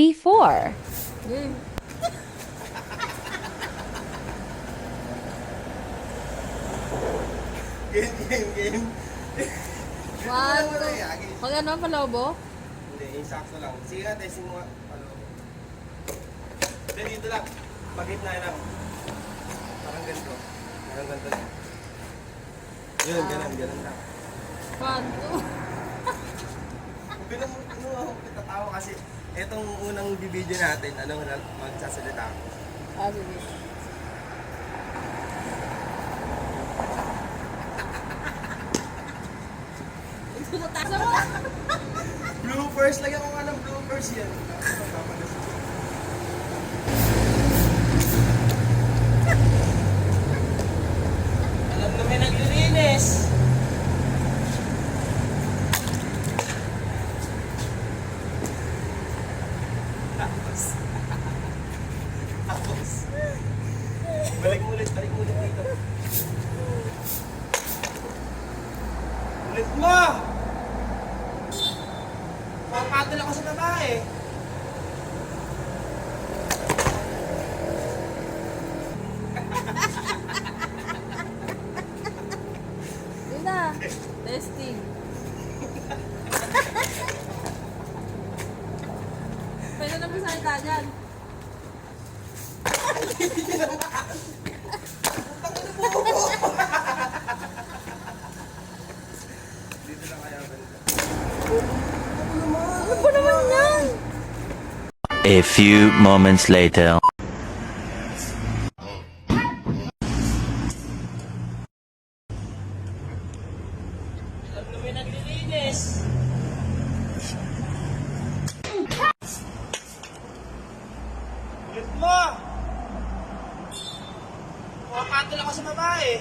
B4. Game. Game. One, two. Pag ano, palobo? Hindi, yung sakto lang. Sige nga, testing mo nga. Hindi, dito lang. Pagitna lang. Parang ganito. Parang ganito lang. Yun, ganun lang. One, two. Bilang ako kitatawa kasi etong unang bibidyo natin, magsasalita ako. Sige. Tasa mo! Bloopers, lagyan ko nga ng bloopers yan. Alam na may naglilinis. Tapos. Balik mo ulit dito. Ulit mo! Papatol ako sa babae. Yun na. Testing. Pwede na magsalita dyan. Dito lang kaya balik. Ano ba naman yan? A few moments later. Alam na may naglilinis. Ulit mo! Papatol ako sa babae.